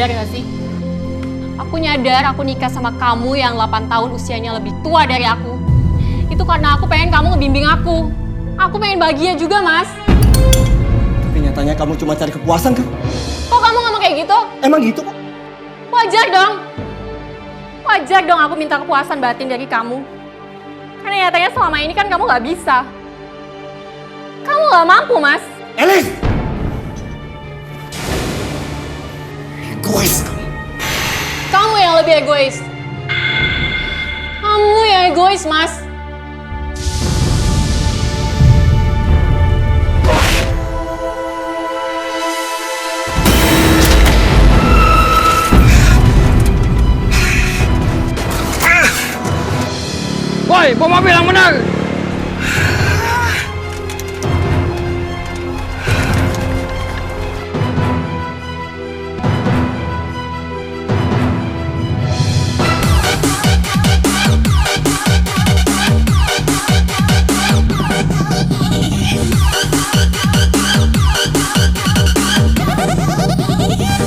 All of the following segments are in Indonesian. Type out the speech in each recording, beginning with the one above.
nyadar gak sih? Aku nyadar aku nikah sama kamu yang 8 tahun usianya lebih tua dari aku. Itu karena aku pengen kamu ngebimbing aku. Aku pengen bahagia juga, Mas. Tapi nyatanya kamu cuma cari kepuasan kan? Kok kamu ngomong kayak gitu? Emang gitu kok? Wajar dong. Wajar dong aku minta kepuasan batin dari kamu. Karena nyatanya selama ini kan kamu gak bisa. Kamu gak mampu, Mas. Elis! Egois kamu. Kamu yang lebih egois. Kamu yang egois, Mas. Woi, bawa mobil yang benar!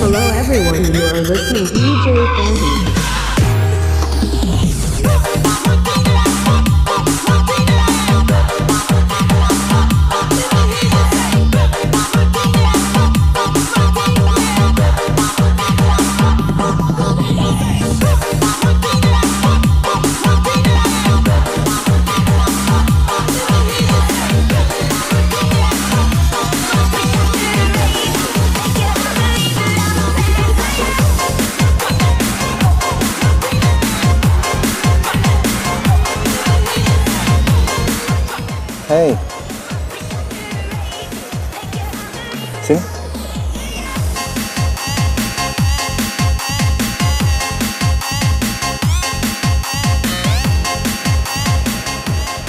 Hello everyone, you are listening to DJ Fanny. Hei. Sini.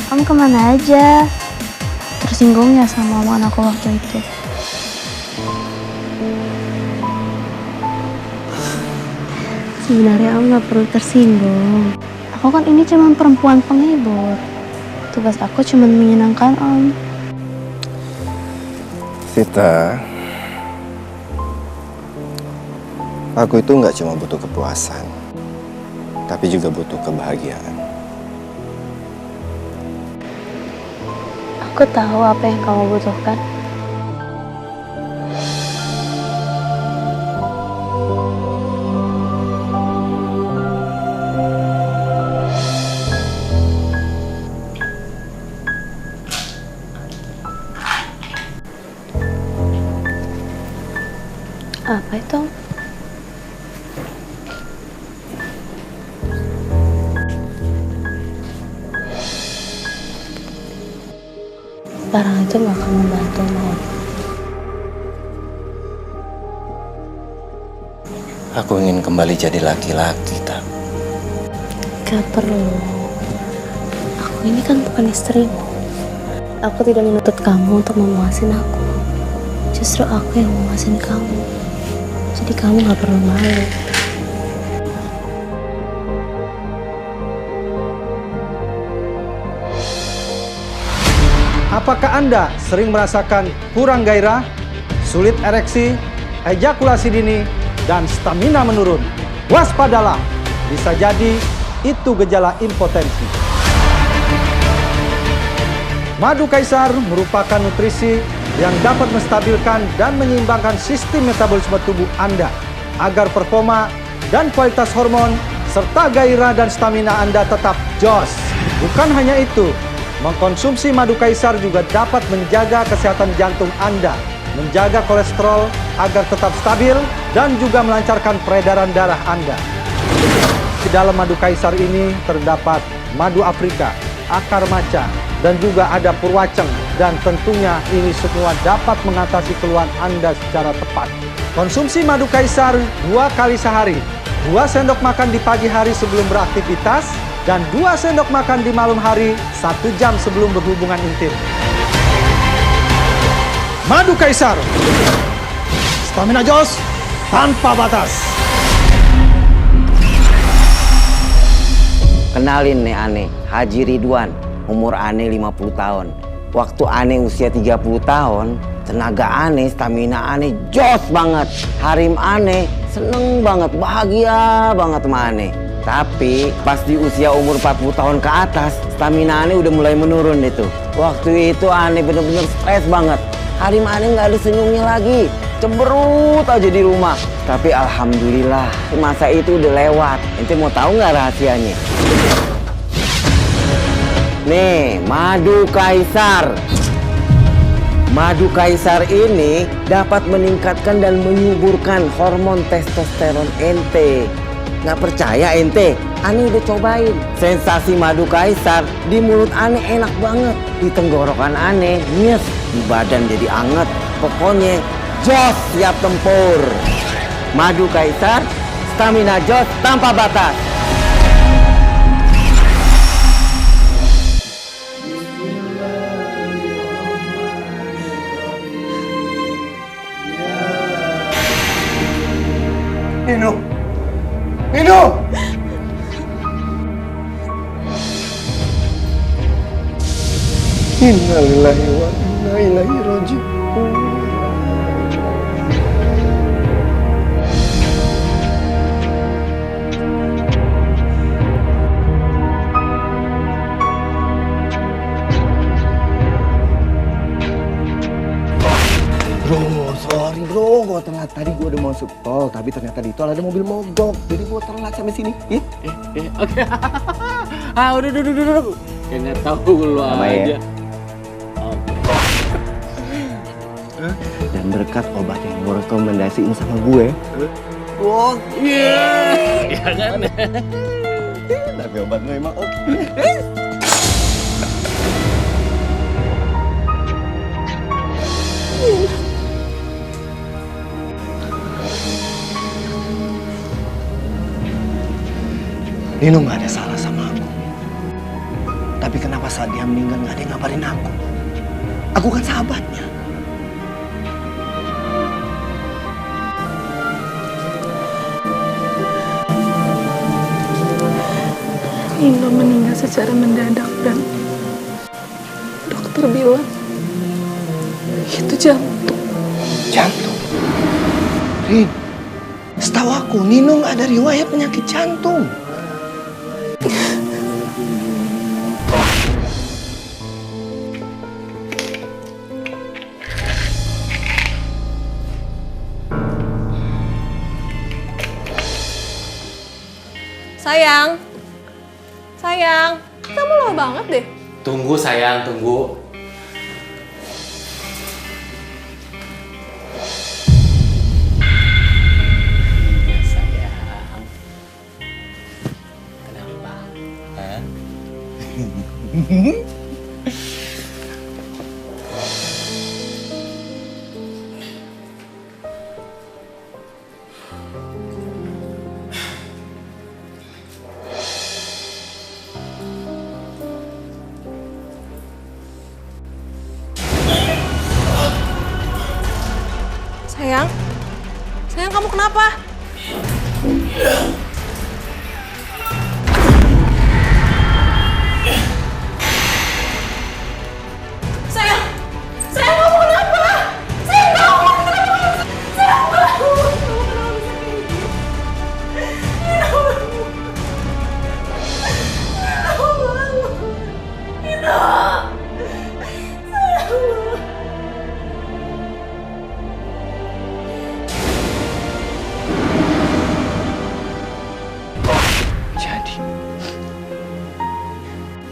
Kamu kemana aja? Tersinggung ya sama omongan aku waktu itu? Sebenarnya aku gak perlu tersinggung. Aku kan ini cuma perempuan penghibur. Tugas aku cuma menyenangkan Om. Sita, aku itu nggak cuma butuh kepuasan, tapi juga butuh kebahagiaan. Aku tahu apa yang kamu butuhkan. Apa itu? Barang itu gak akan membantu, Om. Aku ingin kembali jadi laki-laki, tak? Gak perlu. Aku ini kan bukan istrimu. Aku tidak menuntut kamu untuk memuasin aku. Justru aku yang memuasin kamu. Jadi kamu gak perlu malu. Apakah Anda sering merasakan kurang gairah, sulit ereksi, ejakulasi dini, dan stamina menurun? Waspadalah, bisa jadi itu gejala impotensi. Madu Kaisar merupakan nutrisi yang dapat menstabilkan dan menyeimbangkan sistem metabolisme tubuh Anda agar performa dan kualitas hormon serta gairah dan stamina Anda tetap jos. Bukan hanya itu, mengkonsumsi madu Kaisar juga dapat menjaga kesehatan jantung Anda, menjaga kolesterol agar tetap stabil dan juga melancarkan peredaran darah Anda. Di dalam madu Kaisar ini terdapat madu Afrika, akar maca, dan juga ada purwaceng, dan tentunya ini semua dapat mengatasi keluhan Anda secara tepat. Konsumsi madu Kaisar 2 kali sehari, 2 sendok makan di pagi hari sebelum beraktivitas, dan 2 sendok makan di malam hari 1 jam sebelum berhubungan intim. Madu Kaisar, stamina jos tanpa batas. Kenalin nih Ane, Haji Ridwan. Umur Ane 50 tahun. Waktu Ane usia 30 tahun, tenaga Ane, stamina Ane jos banget. Harim Ane seneng banget, bahagia banget sama Ane. Tapi pas di usia umur 40 tahun ke atas, stamina Ane udah mulai menurun itu. Waktu itu Ane bener-bener stres banget. Harim Ane nggak ada senyumnya lagi, cemberut aja di rumah. Tapi alhamdulillah masa itu udah lewat. Ente mau tahu nggak rahasianya? Nih, madu kaisar. Madu kaisar ini dapat meningkatkan dan menyuburkan hormon testosteron ente. Nggak percaya ente? Ane udah cobain. Sensasi madu kaisar di mulut Ane enak banget. Di tenggorokan Ane nyes, di badan jadi anget. Pokoknya jos siap tempur. Madu kaisar, stamina jos tanpa batas. Nino! Nino! Innalillahi wa inna ilaihi raji'un. Bro, sorry bro, gue telat. Tadi gue udah masuk tol, tapi ternyata di tol ada mobil mogok. Jadi gue telat sampai sini. Oke. Udah. Kayaknya tahu lu aja. Dan berkat obat yang gue rekomendasiin sama gue. Wow. Iya kan? Tapi obatnya emang oke. Nino nggak ada salah sama aku. Tapi kenapa saat dia meninggal nggak ada yang ngabarin aku? Aku kan sahabatnya. Nino meninggal secara mendadak dan dokter bilang itu jantung. Jantung? Rin, setahu aku Nino nggak ada riwayat penyakit jantung. Sayang, kamu lama banget deh. Tunggu sayang, tunggu. Iya sayang. Kenapa? Hah? Sayang kamu kenapa? Sayang kamu kenapa? Sayang kamu kenapa? Sayang kamu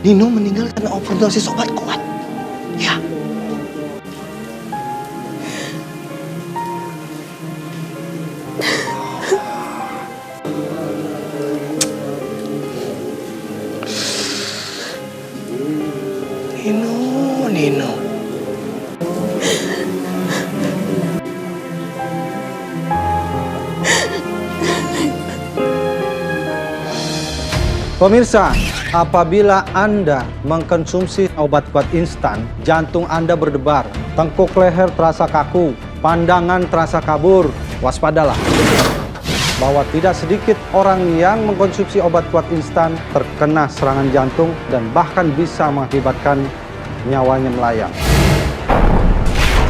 Nino meninggal karena overdosis obat kuat. Ya. Nino. Pemirsa, apabila Anda mengkonsumsi obat kuat instan, jantung Anda berdebar, tengkuk leher terasa kaku, pandangan terasa kabur, waspadalah. Bahwa tidak sedikit orang yang mengkonsumsi obat kuat instan terkena serangan jantung dan bahkan bisa mengakibatkan nyawanya melayang.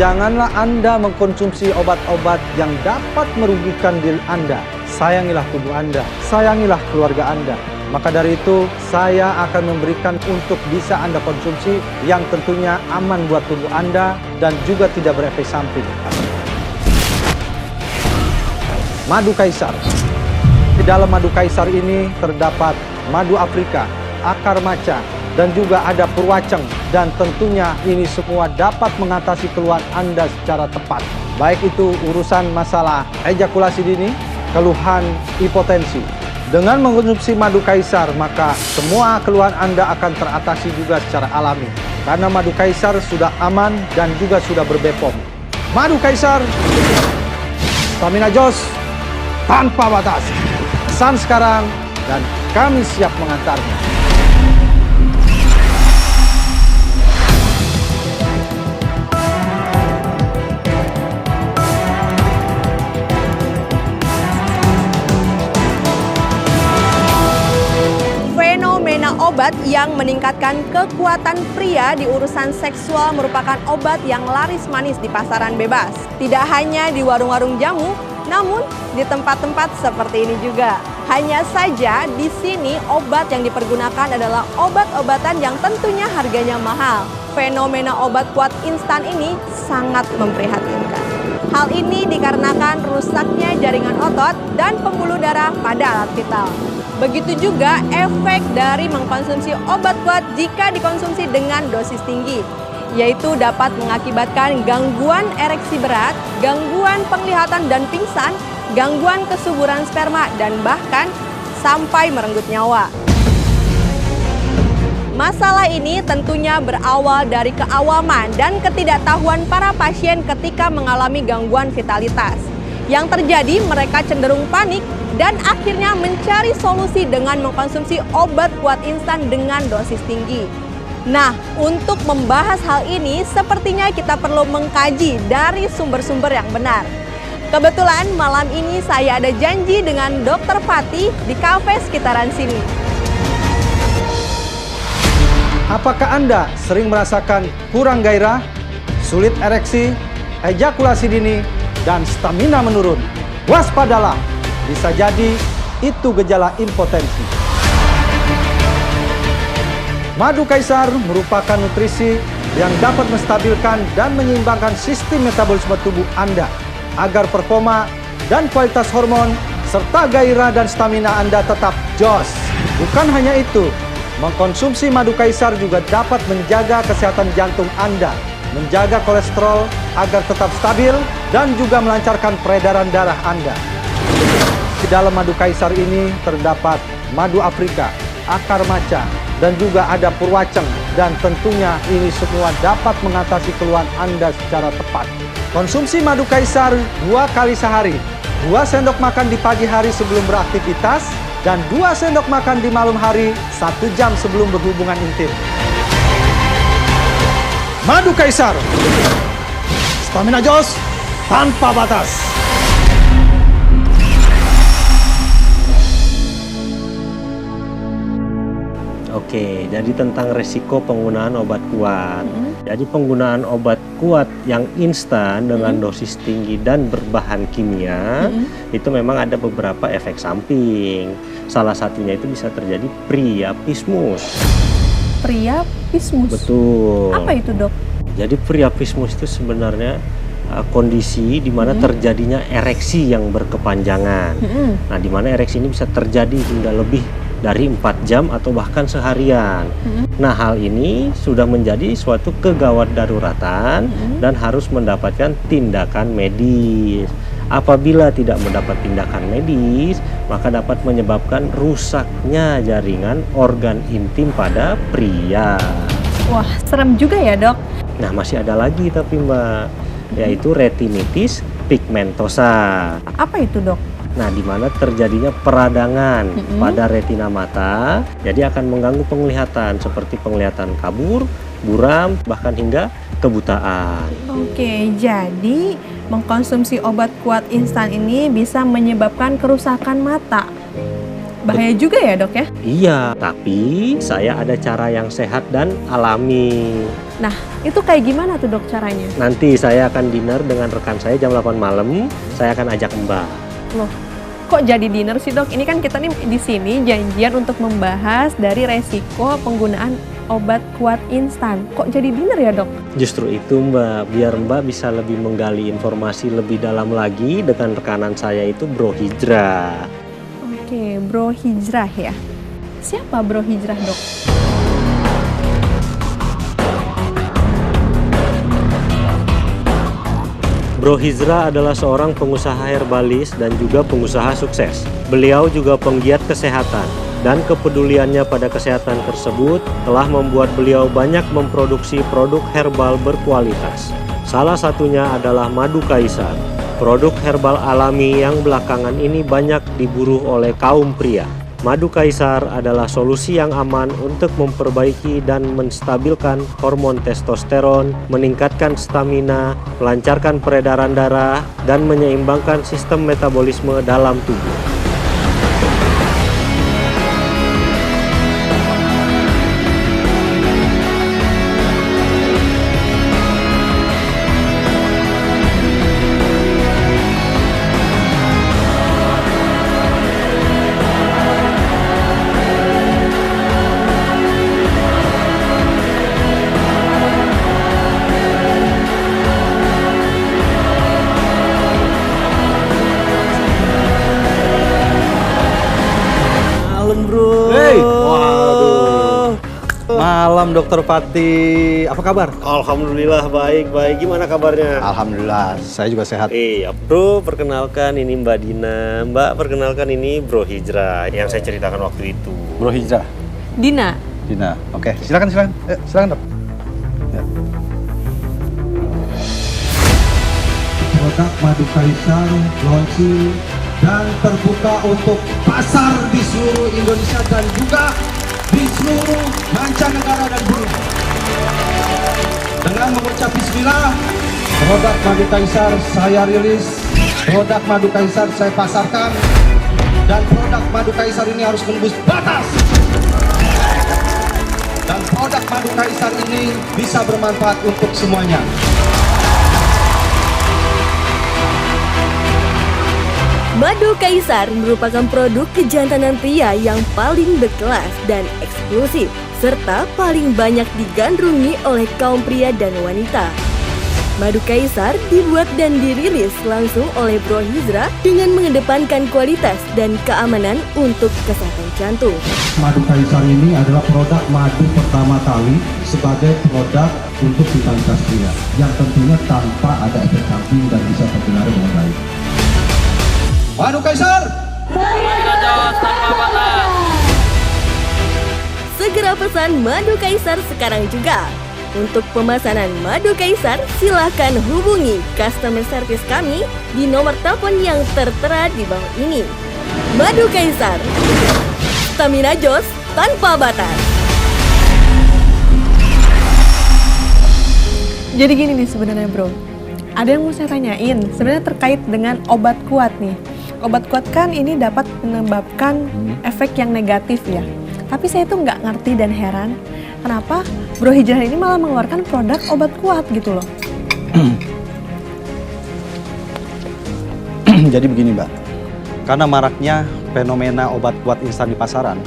janganlah Anda mengkonsumsi obat-obat yang dapat merugikan diri Anda. Sayangilah tubuh Anda, sayangilah keluarga Anda. Maka dari itu, saya akan memberikan untuk bisa Anda konsumsi yang tentunya aman buat tubuh Anda dan juga tidak berefek samping. Madu Kaisar. Di dalam madu Kaisar ini terdapat madu Afrika, akar maca, dan juga ada purwaceng. Dan tentunya ini semua dapat mengatasi keluhan Anda secara tepat. Baik itu urusan masalah ejakulasi dini, keluhan hipotensi. Dengan mengkonsumsi madu Kaisar, maka semua keluhan Anda akan teratasi juga secara alami. Karena madu Kaisar sudah aman dan juga sudah berbepom. Madu Kaisar, stamina jos tanpa batas. Pesan sekarang dan kami siap mengantarnya. Fenomena obat yang meningkatkan kekuatan pria di urusan seksual merupakan obat yang laris manis di pasaran bebas. Tidak hanya di warung-warung jamu, namun di tempat-tempat seperti ini juga. Hanya saja di sini obat yang dipergunakan adalah obat-obatan yang tentunya harganya mahal. Fenomena obat kuat instan ini sangat memprihatinkan. Hal ini dikarenakan rusaknya jaringan otot dan pembuluh darah pada alat vital. Begitu juga efek dari mengkonsumsi obat kuat jika dikonsumsi dengan dosis tinggi, yaitu dapat mengakibatkan gangguan ereksi berat, gangguan penglihatan dan pingsan, gangguan kesuburan sperma, dan bahkan sampai merenggut nyawa. Masalah ini tentunya berawal dari keawaman dan ketidaktahuan para pasien ketika mengalami gangguan vitalitas. Yang terjadi, mereka cenderung panik dan akhirnya mencari solusi dengan mengkonsumsi obat kuat instan dengan dosis tinggi. Nah, untuk membahas hal ini, sepertinya kita perlu mengkaji dari sumber-sumber yang benar. Kebetulan malam ini saya ada janji dengan Dr. Fatih di kafe sekitaran sini. Apakah Anda sering merasakan kurang gairah, sulit ereksi, ejakulasi dini, dan stamina menurun? Waspadalah, bisa jadi itu gejala impotensi. Madu Kaisar merupakan nutrisi yang dapat menstabilkan dan menyeimbangkan sistem metabolisme tubuh Anda agar performa dan kualitas hormon serta gairah dan stamina Anda tetap jos. Bukan hanya itu, mengkonsumsi madu Kaisar juga dapat menjaga kesehatan jantung Anda, menjaga kolesterol agar tetap stabil, dan juga melancarkan peredaran darah Anda. Di dalam madu Kaisar ini terdapat madu Afrika, akar maca, dan juga ada purwaceng, dan tentunya ini semua dapat mengatasi keluhan Anda secara tepat. Konsumsi madu Kaisar 2 kali sehari, 2 sendok makan di pagi hari sebelum beraktivitas, dan 2 sendok makan di malam hari 1 jam sebelum berhubungan intim. Madu Kaisar, stamina jos tanpa batas. Oke, jadi tentang resiko penggunaan obat kuat. Jadi penggunaan obat kuat yang instan dengan dosis tinggi dan berbahan kimia itu memang ada beberapa efek samping. Salah satunya itu bisa terjadi priapismus. Priapismus? Betul. Apa itu, Dok? Jadi priapismus itu sebenarnya kondisi di mana terjadinya ereksi yang berkepanjangan. Nah, di mana ereksi ini bisa terjadi hingga lebih dari 4 jam atau bahkan seharian. Nah, hal ini sudah menjadi suatu kegawat daruratan dan harus mendapatkan tindakan medis. Apabila tidak mendapat tindakan medis, maka dapat menyebabkan rusaknya jaringan organ intim pada pria. Wah, serem juga ya, Dok? Nah, masih ada lagi tapi Mbak, yaitu retinitis pigmentosa. Apa itu, Dok? Nah, di mana terjadinya peradangan pada retina mata, jadi akan mengganggu penglihatan seperti penglihatan kabur, buram, bahkan hingga kebutaan. Oke, jadi mengkonsumsi obat kuat instan ini bisa menyebabkan kerusakan mata. Bahaya juga ya dok ya? Iya, tapi saya ada cara yang sehat dan alami. Nah, itu kayak gimana tuh dok caranya? Nanti saya akan dinner dengan rekan saya jam 8 malam. Saya akan ajak Mbak. Loh, kok jadi dinner sih dok? Ini kan kita nih di sini janjian untuk membahas dari resiko penggunaan obat kuat instan. Kok jadi dinner ya dok? Justru itu Mbak, biar Mbak bisa lebih menggali informasi lebih dalam lagi dengan rekanan saya itu Bro Hijrah. Oke, Bro Hijrah ya. Siapa Bro Hijrah dok? Bro Hijrah adalah seorang pengusaha herbalis dan juga pengusaha sukses. Beliau juga penggiat kesehatan. Dan kepeduliannya pada kesehatan tersebut telah membuat beliau banyak memproduksi produk herbal berkualitas. Salah satunya adalah madu kaisar, produk herbal alami yang belakangan ini banyak diburu oleh kaum pria. Madu kaisar adalah solusi yang aman untuk memperbaiki dan menstabilkan hormon testosteron, meningkatkan stamina, melancarkan peredaran darah, dan menyeimbangkan sistem metabolisme dalam tubuh. Malam Dokter Fatih, apa kabar? Alhamdulillah baik. Gimana kabarnya? Alhamdulillah, saya juga sehat. Iya Bro, perkenalkan ini Mbak Dina. Mbak, perkenalkan ini Bro Hijrah yang saya ceritakan waktu itu. Bro Hijrah, Dina. Dina. Oke, silakan. Silakan dok. Ya. Produk madu kaisar launching dan terbuka untuk pasar di seluruh Indonesia dan juga di seluruh mancanegara dan bumi. Dengan mengucap bismillah, produk madu kaisar saya rilis, produk madu kaisar saya pasarkan, dan produk madu kaisar ini harus menembus batas. Dan produk madu kaisar ini bisa bermanfaat untuk semuanya. Madu Kaisar merupakan produk kejantanan pria yang paling berkelas dan eksklusif, serta paling banyak digandrungi oleh kaum pria dan wanita. Madu Kaisar dibuat dan dirilis langsung oleh Bro Hijrah dengan mengedepankan kualitas dan keamanan untuk kesehatan jantung. Madu Kaisar ini adalah produk madu pertama kali sebagai produk untuk vitalitas pria, yang tentunya tanpa ada efek samping dan bisa terpengaruh dengan baik. Madu Kaisar! Segera pesan Madu Kaisar sekarang juga. Untuk pemesanan Madu Kaisar, silakan hubungi customer service kami di nomor telepon yang tertera di bawah ini. Madu Kaisar, stamina jos tanpa batas. Jadi gini nih sebenarnya bro, ada yang mau saya tanyain sebenarnya terkait dengan obat kuat nih. Obat kuat kan ini dapat menyebabkan efek yang negatif ya. Tapi saya tuh nggak ngerti dan heran kenapa Bro Hijrah ini malah mengeluarkan produk obat kuat gitu loh. Jadi begini Mbak, karena maraknya fenomena obat kuat instan di pasaran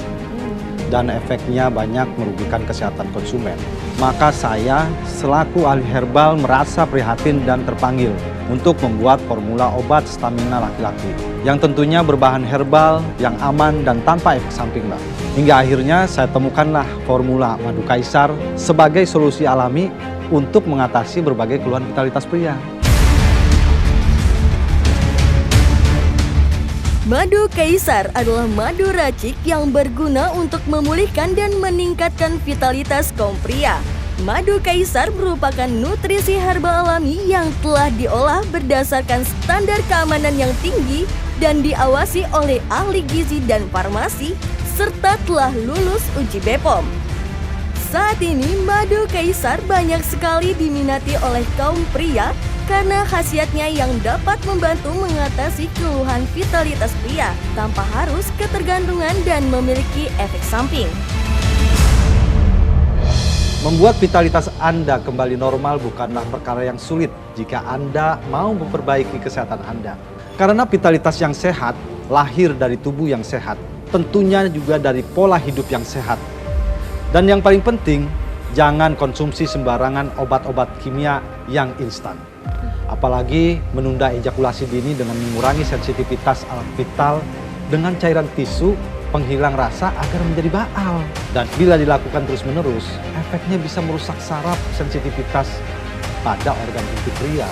dan efeknya banyak merugikan kesehatan konsumen, maka saya selaku ahli herbal merasa prihatin dan terpanggil untuk membuat formula obat stamina laki-laki yang tentunya berbahan herbal, yang aman dan tanpa efek samping Mbak. Hingga akhirnya saya temukanlah formula Madu Kaisar sebagai solusi alami untuk mengatasi berbagai keluhan vitalitas pria. Madu Kaisar adalah madu racik yang berguna untuk memulihkan dan meningkatkan vitalitas kaum pria. Madu Kaisar merupakan nutrisi herbal alami yang telah diolah berdasarkan standar keamanan yang tinggi dan diawasi oleh ahli gizi dan farmasi, serta telah lulus uji BPOM. Saat ini Madu Kaisar banyak sekali diminati oleh kaum pria karena khasiatnya yang dapat membantu mengatasi keluhan vitalitas pria tanpa harus ketergantungan dan memiliki efek samping. Membuat vitalitas Anda kembali normal bukanlah perkara yang sulit jika Anda mau memperbaiki kesehatan Anda. Karena vitalitas yang sehat lahir dari tubuh yang sehat, tentunya juga dari pola hidup yang sehat. Dan yang paling penting, jangan konsumsi sembarangan obat-obat kimia yang instan. Apalagi menunda ejakulasi dini dengan mengurangi sensitivitas alat vital dengan cairan tisu penghilang rasa agar menjadi baal. Dan bila dilakukan terus-menerus, efeknya bisa merusak saraf sensitivitas pada organ intim pria.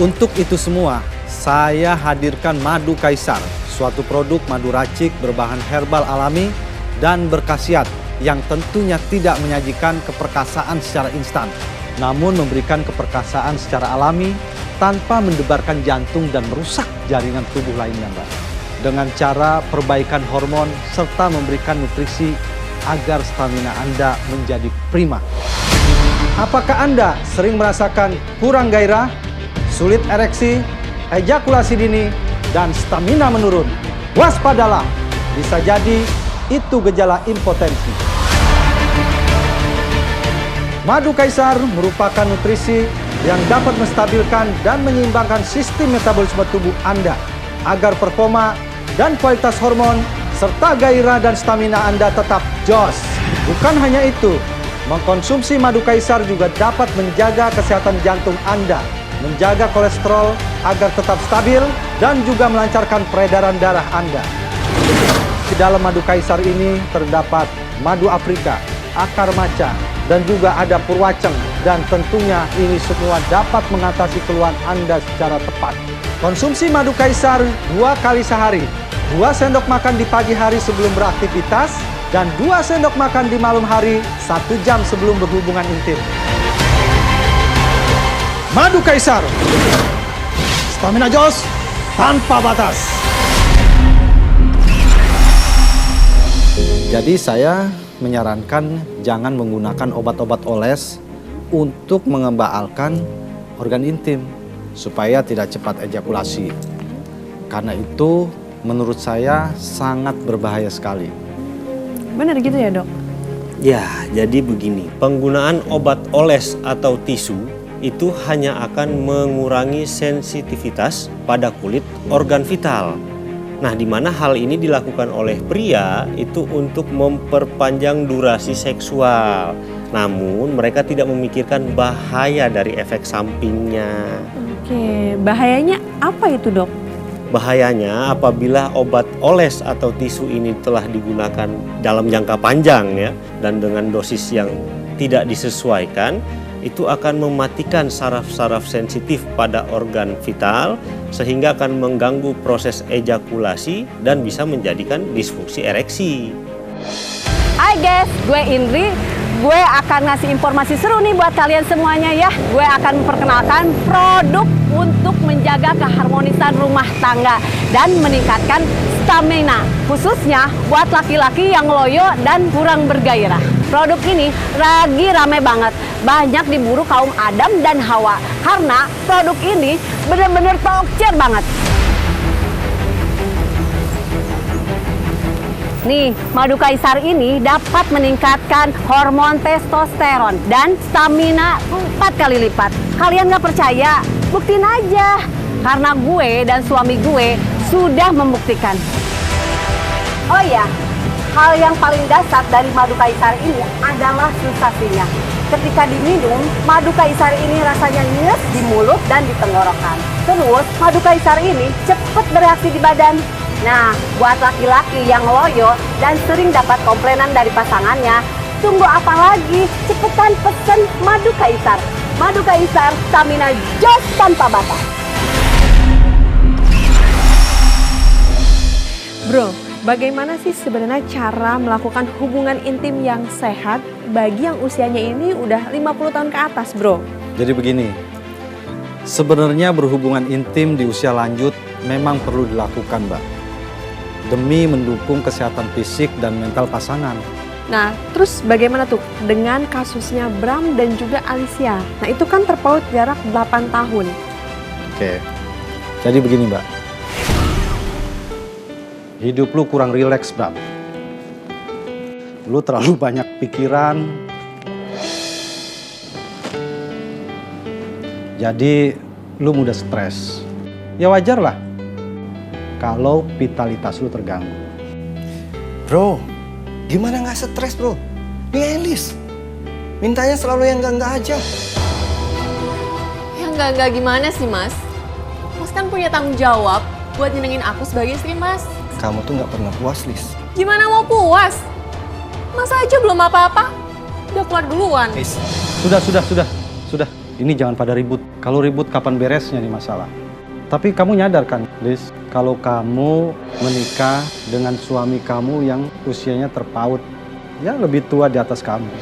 Untuk itu semua, saya hadirkan madu kaisar, suatu produk madu racik berbahan herbal alami dan berkhasiat yang tentunya tidak menyajikan keperkasaan secara instan, namun memberikan keperkasaan secara alami tanpa mendebarkan jantung dan merusak jaringan tubuh lainnya, Mbak. Dengan cara perbaikan hormon serta memberikan nutrisi agar stamina Anda menjadi prima. Apakah Anda sering merasakan kurang gairah, sulit ereksi, ejakulasi dini, dan stamina menurun? Waspadalah, bisa jadi itu gejala impotensi. Madu kaisar merupakan nutrisi yang dapat menstabilkan dan menyeimbangkan sistem metabolisme tubuh Anda agar performa dan kualitas hormon serta gairah dan stamina Anda tetap jos. Bukan hanya itu, mengkonsumsi madu kaisar juga dapat menjaga kesehatan jantung Anda, menjaga kolesterol agar tetap stabil, dan juga melancarkan peredaran darah Anda. Di dalam madu kaisar ini terdapat madu Afrika, akar maca, dan juga ada purwaceng, dan tentunya ini semua dapat mengatasi keluhan Anda secara tepat. Konsumsi madu kaisar 2 kali sehari, 2 sendok makan di pagi hari sebelum beraktivitas, dan 2 sendok makan di malam hari 1 jam sebelum berhubungan intim. Madu kaisar, stamina jos tanpa batas. Jadi saya menyarankan jangan menggunakan obat-obat oles untuk mengembaalkan organ intim supaya tidak cepat ejakulasi. Karena itu menurut saya sangat berbahaya sekali. Benar gitu ya, Dok? Ya, jadi begini, penggunaan obat oles atau tisu itu hanya akan mengurangi sensitivitas pada kulit organ vital. Nah, di mana hal ini dilakukan oleh pria itu untuk memperpanjang durasi seksual. Namun, mereka tidak memikirkan bahaya dari efek sampingnya. Oke, bahayanya apa itu, Dok? Bahayanya apabila obat oles atau tisu ini telah digunakan dalam jangka panjang ya, dan dengan dosis yang tidak disesuaikan, itu akan mematikan saraf-saraf sensitif pada organ vital sehingga akan mengganggu proses ejakulasi dan bisa menjadikan disfungsi ereksi. Hai guys, gue Indri. Gue akan ngasih informasi seru nih buat kalian semuanya ya. Gue akan memperkenalkan produk untuk menjaga keharmonisan rumah tangga dan meningkatkan stamina, khususnya buat laki-laki yang loyo dan kurang bergairah. Produk ini lagi rame banget, banyak diburu kaum Adam dan Hawa karena produk ini bener-bener tokcer banget. Nih, madu kaisar ini dapat meningkatkan hormon testosteron dan stamina 4 kali lipat. Kalian gak percaya? Buktiin aja. Karena gue dan suami gue sudah membuktikan. Oh iya, hal yang paling dasar dari madu kaisar ini adalah sensasinya. Ketika diminum, madu kaisar ini rasanya nyes di mulut dan di tenggorokan. Terus, madu kaisar ini cepat bereaksi di badan. Nah, buat laki-laki yang loyo dan sering dapat komplainan dari pasangannya, tunggu apa lagi? Cepetan pesen madu kaisar. Madu kaisar, stamina jos tanpa batas. Bro, bagaimana sih sebenarnya cara melakukan hubungan intim yang sehat bagi yang usianya ini udah 50 tahun ke atas, bro? Jadi begini, sebenarnya berhubungan intim di usia lanjut memang perlu dilakukan, Mbak. Demi mendukung kesehatan fisik dan mental pasangan. Nah, terus bagaimana tuh dengan kasusnya Bram dan juga Alicia? Nah, itu kan terpaut jarak 8 tahun. Oke, jadi begini Mbak. Hidup lu kurang rileks, Bram. Lu terlalu banyak pikiran. Jadi lu mudah stres. Ya wajar lah kalau vitalitas lu terganggu. Bro, gimana nggak stres bro? Ini Elis. Mintanya selalu yang enggak-enggak aja. Ya enggak gimana sih mas? Mas kan punya tanggung jawab buat nyenengin aku sebagai istri mas. Kamu tuh nggak pernah puas, Lis. Gimana mau puas? Masa aja belum apa-apa? Udah keluar duluan. Lis. Sudah. Ini jangan pada ribut. Kalau ribut kapan beresnya nih masalah. Tapi kamu nyadar kan, Lis, kalau kamu menikah dengan suami kamu yang usianya terpaut, ya lebih tua di atas kamu.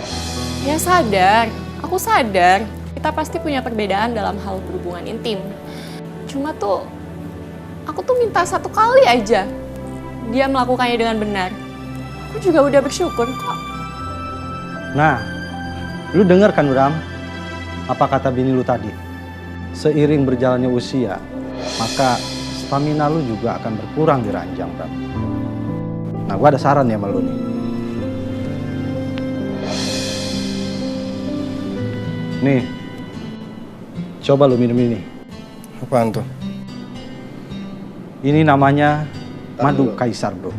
Ya sadar, aku sadar. Kita pasti punya perbedaan dalam hal berhubungan intim. Cuma tuh, aku tuh minta 1 kali aja dia melakukannya dengan benar. Aku juga udah bersyukur kok. Nah, lu denger kan Bram? Apa kata bini lu tadi? Seiring berjalannya usia, maka stamina lu juga akan berkurang di ranjang, Bram. Nah, gua ada saran ya sama lu nih. Nih, coba lu minum ini. Apaan tuh? Ini namanya madu kaisar, bro.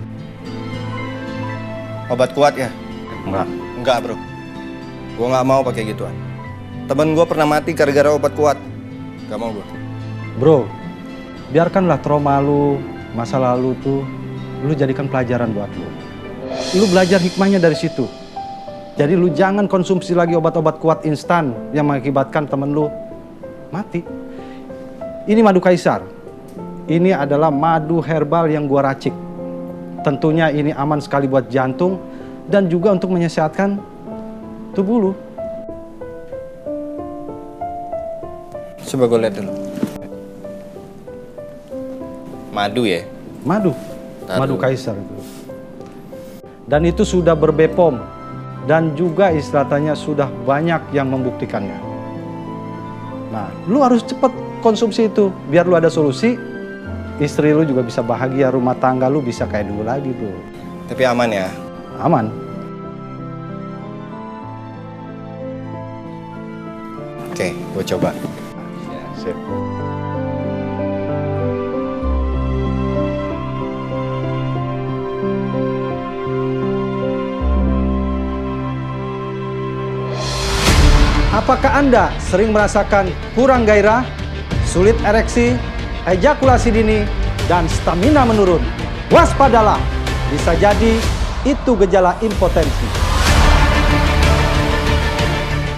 Obat kuat ya? Enggak. Enggak bro. Gue nggak mau pakai gituan. Temen gue pernah mati gara-gara obat kuat. Gak mau gue. Bro, biarkanlah trauma lu, masa lalu tuh, lu jadikan pelajaran buat lu. Lu belajar hikmahnya dari situ. Jadi lu jangan konsumsi lagi obat-obat kuat instan yang mengakibatkan temen lu mati. Ini madu kaisar. Ini adalah madu herbal yang gua racik. Tentunya ini aman sekali buat jantung dan juga untuk menyehatkan tubuh lu. Coba gue lihat dulu. Madu ya? Madu kaisar itu. Dan itu sudah ber-BPOM dan juga istilahnya sudah banyak yang membuktikannya. Nah, lu harus cepat konsumsi itu biar lu ada solusi. Istri lu juga bisa bahagia, rumah tangga lu bisa kayak dulu lagi, bro. Tapi aman ya? Aman. Oke, gue coba. Sip. Apakah Anda sering merasakan kurang gairah, sulit ereksi, ejakulasi dini, dan stamina menurun? Waspadalah, bisa jadi itu gejala impotensi.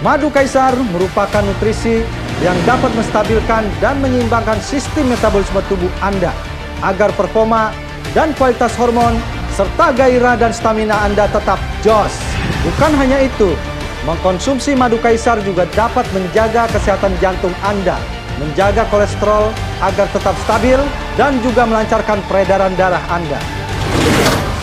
Madu kaisar merupakan nutrisi yang dapat menstabilkan dan menyeimbangkan sistem metabolisme tubuh Anda agar performa dan kualitas hormon serta gairah dan stamina Anda tetap jos. Bukan hanya itu, mengkonsumsi madu kaisar juga dapat menjaga kesehatan jantung Anda, menjaga kolesterol agar tetap stabil, dan juga melancarkan peredaran darah Anda.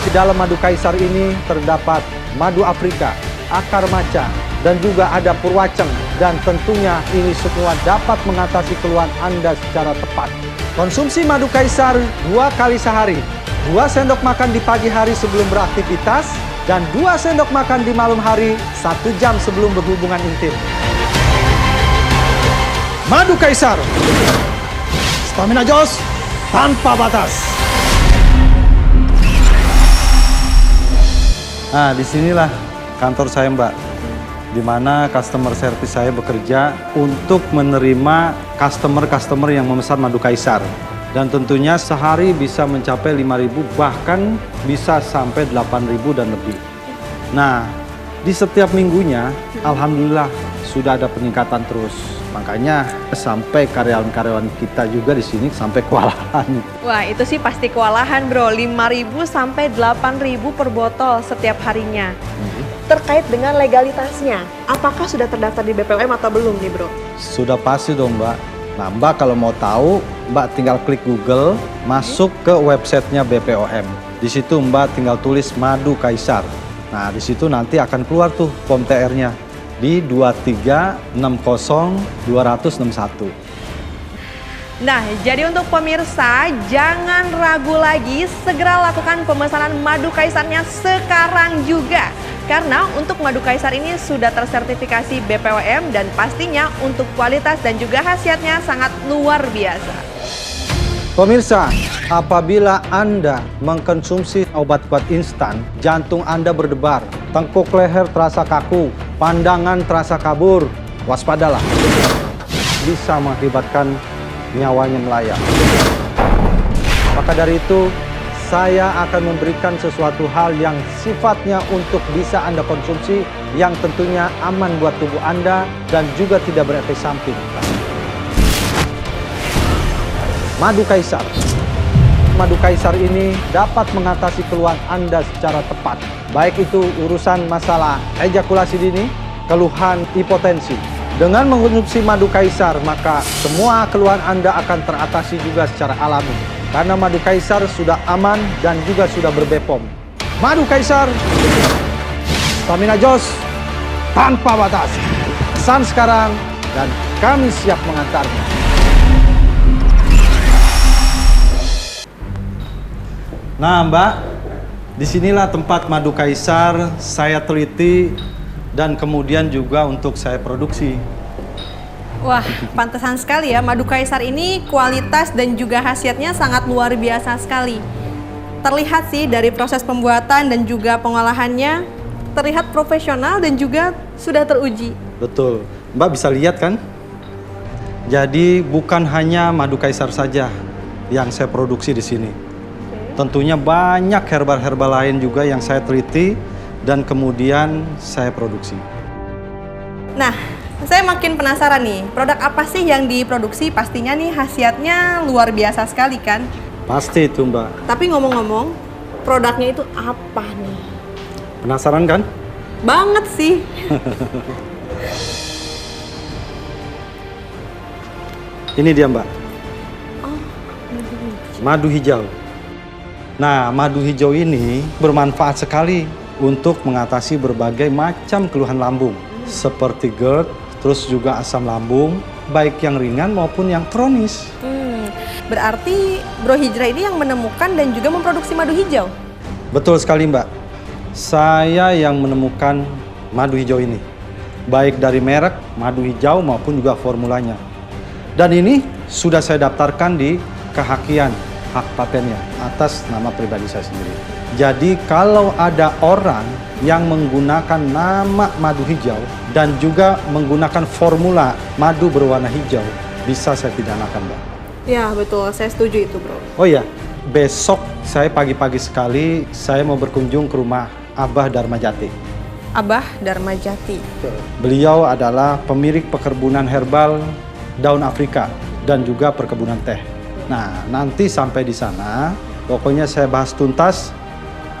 Di dalam madu kaisar ini terdapat madu Afrika, akar maca, dan juga ada purwaceng, dan tentunya ini semua dapat mengatasi keluhan Anda secara tepat. Konsumsi madu kaisar 2 kali sehari, 2 sendok makan di pagi hari sebelum beraktivitas, dan 2 sendok makan di malam hari 1 jam sebelum berhubungan intim. Madu kaisar, stamina jos tanpa batas. Nah, disinilah kantor saya, Mbak, di mana customer service saya bekerja untuk menerima customer yang memesan madu kaisar. Dan tentunya sehari bisa mencapai 5.000, bahkan bisa sampai 8.000 dan lebih. Nah, di setiap minggunya, alhamdulillah sudah ada peningkatan terus. Makanya sampai karyawan-karyawan kita juga di sini sampai kewalahan. Wah, itu sih pasti kewalahan, bro. 5.000 sampai 8.000 per botol setiap harinya. Terkait dengan legalitasnya, apakah sudah terdaftar di BPOM atau belum nih, bro? Sudah pasti dong, Mbak. Nah, Mbak kalau mau tahu, Mbak tinggal klik Google, masuk ke websitenya BPOM. Di situ Mbak tinggal tulis madu kaisar. Nah, di situ nanti akan keluar tuh form TR-nya di 2360-261. Nah, jadi untuk pemirsa, jangan ragu lagi, segera lakukan pemesanan madu kaisarnya sekarang juga. Karena untuk madu kaisar ini sudah tersertifikasi BPOM dan pastinya untuk kualitas dan juga khasiatnya sangat luar biasa. Pemirsa, apabila Anda mengkonsumsi obat-obat instan, jantung Anda berdebar, tengkuk leher terasa kaku, pandangan terasa kabur, waspadalah. Bisa mengakibatkan nyawanya melayang. Maka dari itu, saya akan memberikan sesuatu hal yang sifatnya untuk bisa Anda konsumsi, yang tentunya aman buat tubuh Anda dan juga tidak berefek samping. Madu Kaisar. Madu Kaisar ini dapat mengatasi keluhan Anda secara tepat. Baik itu urusan masalah ejakulasi dini, keluhan hipotensi. Dengan mengkonsumsi madu Kaisar, maka semua keluhan Anda akan teratasi juga secara alami. Karena madu Kaisar sudah aman dan juga sudah ber-BPOM. Madu Kaisar, stamina jos tanpa batas. Pesan sekarang dan kami siap mengantarnya. Nah Mbak, disinilah tempat madu Kaisar saya teliti dan kemudian juga untuk saya produksi. Wah, pantesan sekali ya, madu Kaisar ini kualitas dan juga khasiatnya sangat luar biasa sekali. Terlihat sih dari proses pembuatan dan juga pengolahannya, terlihat profesional dan juga sudah teruji. Betul, Mbak bisa lihat kan? Jadi bukan hanya madu Kaisar saja yang saya produksi di sini. Tentunya banyak herbal-herbal lain juga yang saya teliti dan kemudian saya produksi. Nah, saya makin penasaran nih, produk apa sih yang diproduksi? Pastinya nih khasiatnya luar biasa sekali kan? Pasti itu Mbak. Tapi ngomong-ngomong, produknya itu apa nih? Penasaran kan? Banget sih. Ini dia Mbak. Madu hijau. Nah, madu hijau ini bermanfaat sekali untuk mengatasi berbagai macam keluhan lambung. Seperti GERD, terus juga asam lambung, baik yang ringan maupun yang kronis. Berarti Bro Hijrah ini yang menemukan dan juga memproduksi madu hijau? Betul sekali Mbak. Saya yang menemukan madu hijau ini. Baik dari merek madu hijau maupun juga formulanya. Dan ini sudah saya daftarkan di kehakian hak patennya atas nama pribadi saya sendiri. Jadi kalau ada orang yang menggunakan nama madu hijau dan juga menggunakan formula madu berwarna hijau, bisa saya pidanakan, Mbak. Ya betul, saya setuju itu Bro. Oh iya, besok saya pagi-pagi sekali saya mau berkunjung ke rumah Abah Darmajati. Abah Darmajati. Beliau adalah pemilik perkebunan herbal daun Afrika dan juga perkebunan teh. Nah, nanti sampai di sana, pokoknya saya bahas tuntas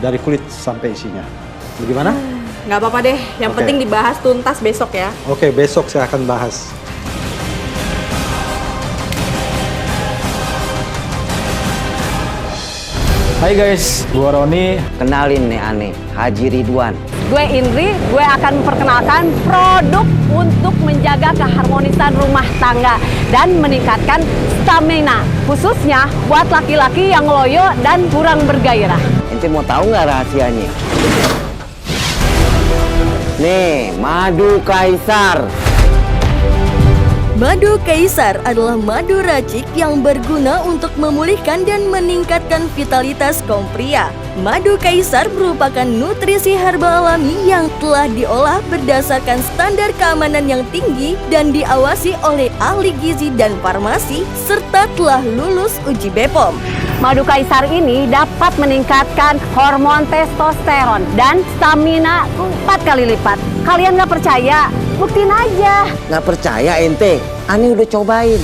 dari kulit sampai isinya. Bagaimana? Nggak apa-apa deh, yang penting dibahas tuntas besok ya. Oke, besok saya akan bahas. Hai guys, gua Roni. Kenalin nih aneh, Haji Ridwan. Gue Indri, gue akan memperkenalkan produk untuk menjaga keharmonisan rumah tangga dan meningkatkan stamina, khususnya buat laki-laki yang loyo dan kurang bergairah. Ente mau tahu nggak rahasianya? Nih, madu Kaisar. Madu Kaisar adalah madu racik yang berguna untuk memulihkan dan meningkatkan vitalitas kaum pria. Madu Kaisar merupakan nutrisi herbal alami yang telah diolah berdasarkan standar keamanan yang tinggi dan diawasi oleh ahli gizi dan farmasi serta telah lulus uji BPOM. Madu Kaisar ini dapat meningkatkan hormon testosteron dan stamina 4 kali lipat. Kalian nggak percaya? Buktiin aja. Nggak percaya ente? Aneh udah cobain.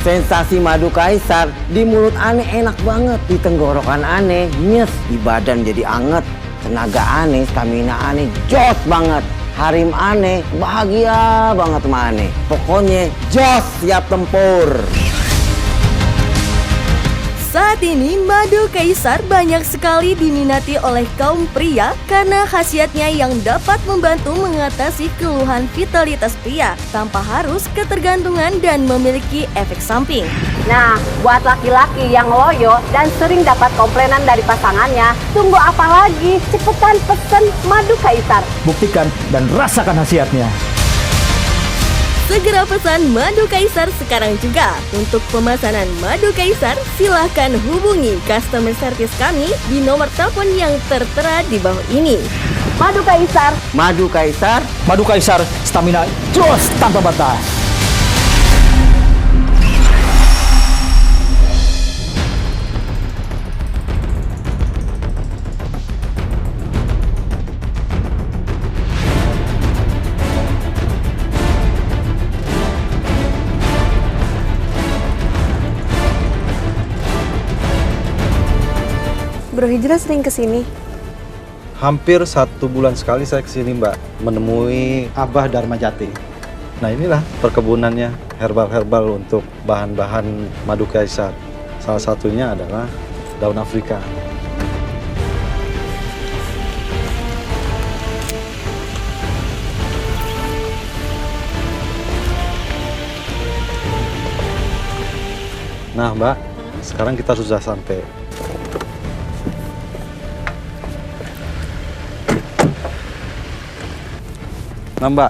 Sensasi madu Kaisar di mulut aneh enak banget. Di tenggorokan aneh nyes, di badan jadi anget. Tenaga aneh, stamina aneh jos banget. Harim aneh bahagia banget sama aneh. Pokoknya jos siap tempur. Saat ini madu kaisar banyak sekali diminati oleh kaum pria karena khasiatnya yang dapat membantu mengatasi keluhan vitalitas pria tanpa harus ketergantungan dan memiliki efek samping. Nah, buat laki-laki yang loyo dan sering dapat komplainan dari pasangannya, tunggu apa lagi? Cepetan pesen madu kaisar. Buktikan dan rasakan khasiatnya. Segera pesan madu kaisar sekarang juga. Untuk pemesanan madu kaisar, silahkan hubungi customer service kami di nomor telepon yang tertera di bawah ini. Madu kaisar. Madu kaisar. Madu kaisar, stamina terus tanpa batas. Bro Hijrah sering kesini? Hampir 1 bulan sekali saya kesini Mbak, menemui Abah Darmajati. Nah inilah perkebunannya, herbal-herbal untuk bahan-bahan madu kaisar. Salah satunya adalah daun Afrika. Nah Mbak, sekarang kita sudah sampai. Nah Mbak,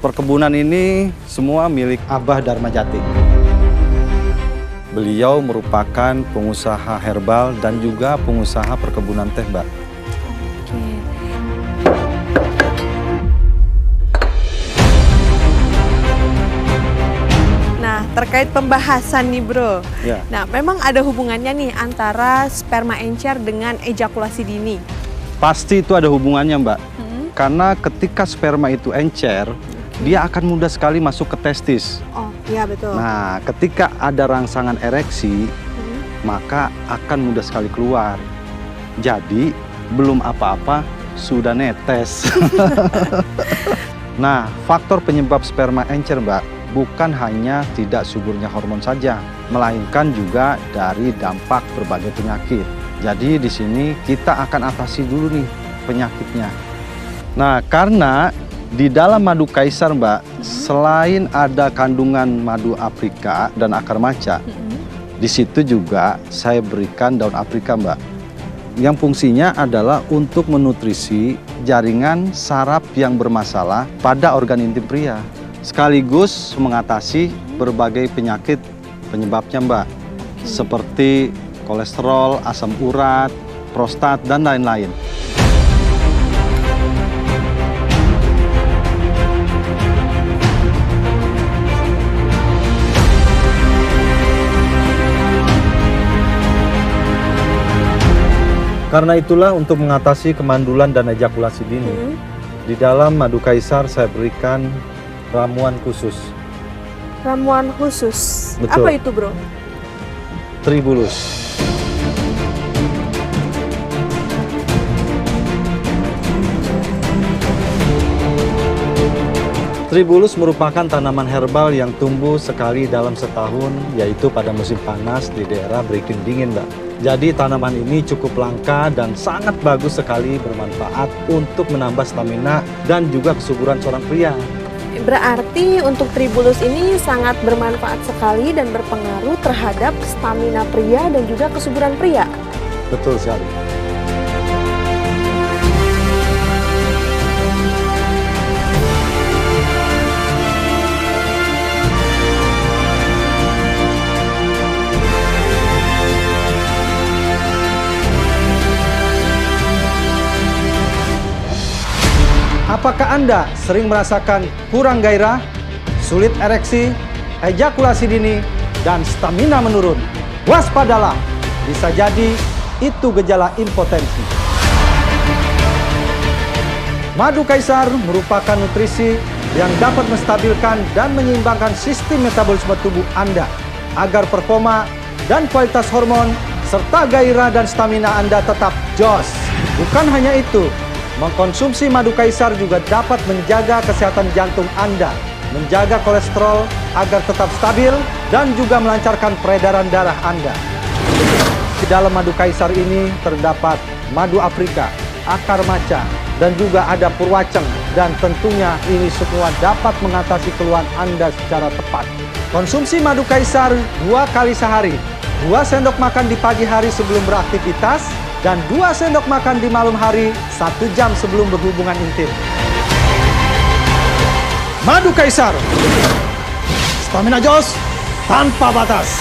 perkebunan ini semua milik Abah Darmajati. Beliau merupakan pengusaha herbal dan juga pengusaha perkebunan teh Mbak. Nah, terkait pembahasan nih bro. Ya. Nah, memang ada hubungannya nih antara sperma encer dengan ejakulasi dini. Pasti itu ada hubungannya Mbak. Karena ketika sperma itu encer, dia akan mudah sekali masuk ke testis. Oh, iya betul. Nah, ketika ada rangsangan ereksi, maka akan mudah sekali keluar. Jadi, belum apa-apa, sudah netes. Nah, faktor penyebab sperma encer, Mbak, bukan hanya tidak suburnya hormon saja, melainkan juga dari dampak berbagai penyakit. Jadi, di sini kita akan atasi dulu nih penyakitnya. Nah, karena di dalam madu kaisar, Mbak, selain ada kandungan madu Afrika dan akar maca, di situ juga saya berikan daun Afrika, Mbak. Yang fungsinya adalah untuk menutrisi jaringan saraf yang bermasalah pada organ intim pria, sekaligus mengatasi berbagai penyakit penyebabnya, Mbak, seperti kolesterol, asam urat, prostat, dan lain-lain. Karena itulah untuk mengatasi kemandulan dan ejakulasi dini, di dalam madu kaisar saya berikan ramuan khusus. Ramuan khusus. Betul. Apa itu, Bro? Tribulus. Tribulus merupakan tanaman herbal yang tumbuh sekali dalam setahun, yaitu pada musim panas di daerah beriklim dingin, Mbak. Jadi tanaman ini cukup langka dan sangat bagus sekali bermanfaat untuk menambah stamina dan juga kesuburan seorang pria. Berarti untuk tribulus ini sangat bermanfaat sekali dan berpengaruh terhadap stamina pria dan juga kesuburan pria. Betul sekali. Apakah Anda sering merasakan kurang gairah, sulit ereksi, ejakulasi dini, dan stamina menurun? Waspadalah, bisa jadi itu gejala impotensi. Madu kaisar merupakan nutrisi yang dapat menstabilkan dan menyeimbangkan sistem metabolisme tubuh Anda agar performa dan kualitas hormon serta gairah dan stamina Anda tetap jos. Bukan hanya itu, mengkonsumsi madu kaisar juga dapat menjaga kesehatan jantung Anda, menjaga kolesterol agar tetap stabil, dan juga melancarkan peredaran darah Anda. Di dalam madu kaisar ini terdapat madu Afrika, akar maca, dan juga ada purwaceng. Dan tentunya ini semua dapat mengatasi keluhan Anda secara tepat. Konsumsi madu kaisar 2 kali sehari. 2 sendok makan di pagi hari sebelum beraktivitas, dan 2 sendok makan di malam hari 1 jam sebelum berhubungan intim. Madu kaisar, stamina jos tanpa batas.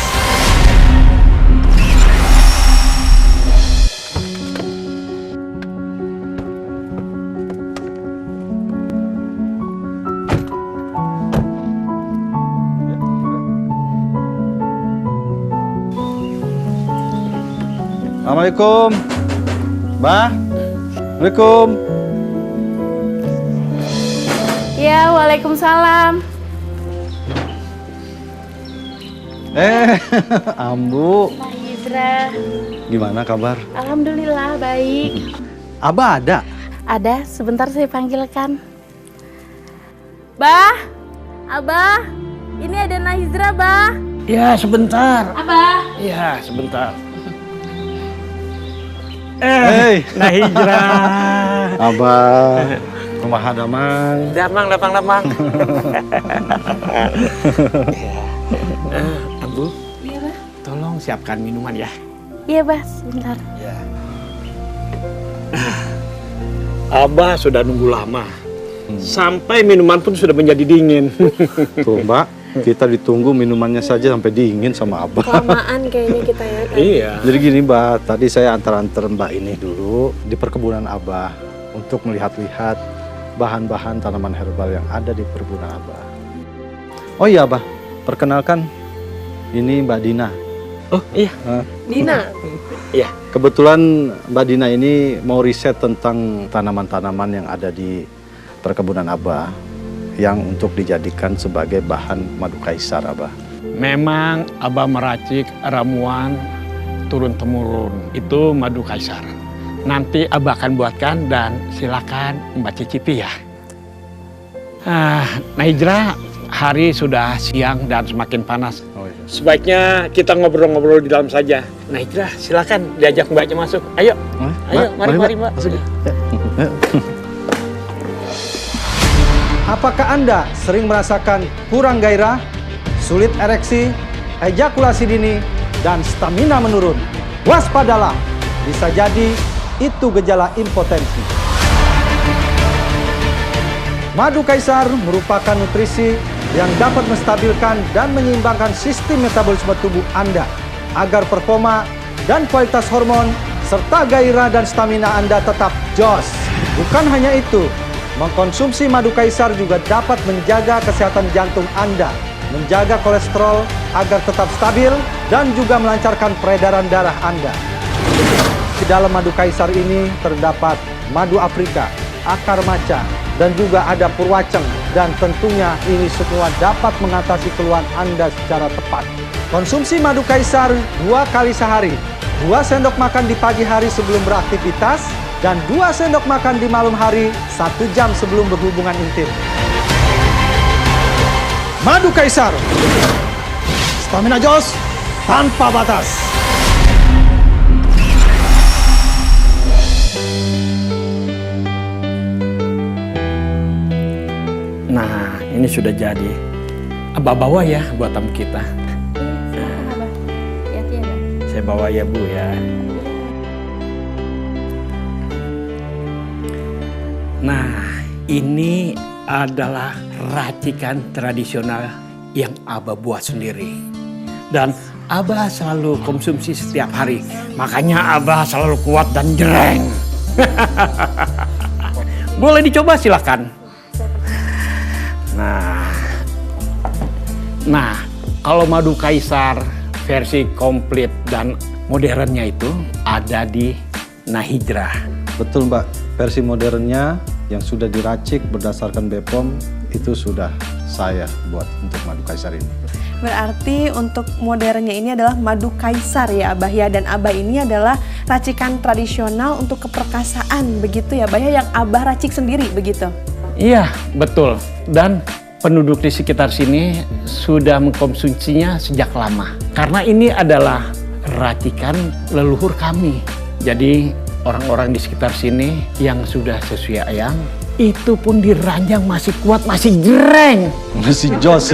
Assalamualaikum, Mbak. Assalamualaikum. Ya, waalaikumsalam. Ambu. Pak Hijrah. Gimana kabar? Alhamdulillah baik. Abah ada? Ada, sebentar saya panggilkan. Bah, Abah, ini ada Nahizra, Bah. Ya, sebentar. Abah. Ya, sebentar. Nahijra. Abah. Kumaha damang? Damang. Ambu, Iya, Bah. tolong siapkan minuman ya. Iya, Bah, sebentar. Abah sudah nunggu lama. Sampai minuman pun sudah menjadi dingin. Tuh Mbak, kita ditunggu minumannya saja sampai dingin sama Abah. Kelamaan kayaknya kita ya. Iya. Jadi gini Mbak, tadi saya antar-antar Mbak ini dulu di perkebunan Abah untuk melihat-lihat bahan-bahan tanaman herbal yang ada di perkebunan Abah. Oh iya Abah, perkenalkan ini Mbak Dina. Oh iya. Dina. Iya. Kebetulan Mbak Dina ini mau riset tentang tanaman-tanaman yang ada di perkebunan Abah yang untuk dijadikan sebagai bahan madu kaisar Abah. Memang Abah meracik ramuan turun-temurun. Itu madu kaisar. Nanti Abah akan buatkan dan silakan Mbak cicipi ya. Nahijra, hari sudah siang dan semakin panas. Oh, iya. Sebaiknya kita ngobrol-ngobrol di dalam saja. Nahijra, silakan diajak Mbaknya masuk. Ayo, ayo, mari Mbak. Masuk. Apakah Anda sering merasakan kurang gairah, sulit ereksi, ejakulasi dini, dan stamina menurun? Waspadalah, bisa jadi itu gejala impotensi. Madu kaisar merupakan nutrisi yang dapat menstabilkan dan menyeimbangkan sistem metabolisme tubuh Anda agar performa dan kualitas hormon serta gairah dan stamina Anda tetap jos. Bukan hanya itu, mengkonsumsi madu kaisar juga dapat menjaga kesehatan jantung Anda, menjaga kolesterol agar tetap stabil, dan juga melancarkan peredaran darah Anda. Di dalam madu kaisar ini terdapat madu Afrika, akar maca, dan juga ada purwaceng. Dan tentunya ini semua dapat mengatasi keluhan Anda secara tepat. Konsumsi madu kaisar 2 kali sehari. 2 sendok makan di pagi hari sebelum beraktivitas, dan 2 sendok makan di malam hari 1 jam sebelum berhubungan intim. Madu kaisar, stamina jos tanpa batas. Nah, ini sudah jadi. Abah bawa ya buat tamu kita. Silakan, Abah. Hati-hati ya, Abah. Saya bawa ya Bu ya. Nah, ini adalah racikan tradisional yang Abah buat sendiri. Dan Abah selalu konsumsi setiap hari. Makanya Abah selalu kuat dan jereng. Boleh dicoba silakan. Nah, kalau madu kaisar versi komplit dan modernnya itu ada di Nahijra. Betul Mbak, versi modernnya yang sudah diracik berdasarkan BPOM itu sudah saya buat untuk madu kaisar ini. Berarti untuk modernnya ini adalah madu kaisar ya Abah ya, dan Abah ini adalah racikan tradisional untuk keperkasaan begitu ya Abah ya, yang Abah racik sendiri begitu? Iya, betul. Dan penduduk di sekitar sini sudah mengkonsumsinya sejak lama. Karena ini adalah racikan leluhur kami. Jadi orang-orang di sekitar sini yang sudah sesuai ayam, itu pun diranjang masih kuat, masih jreng. Masih jos.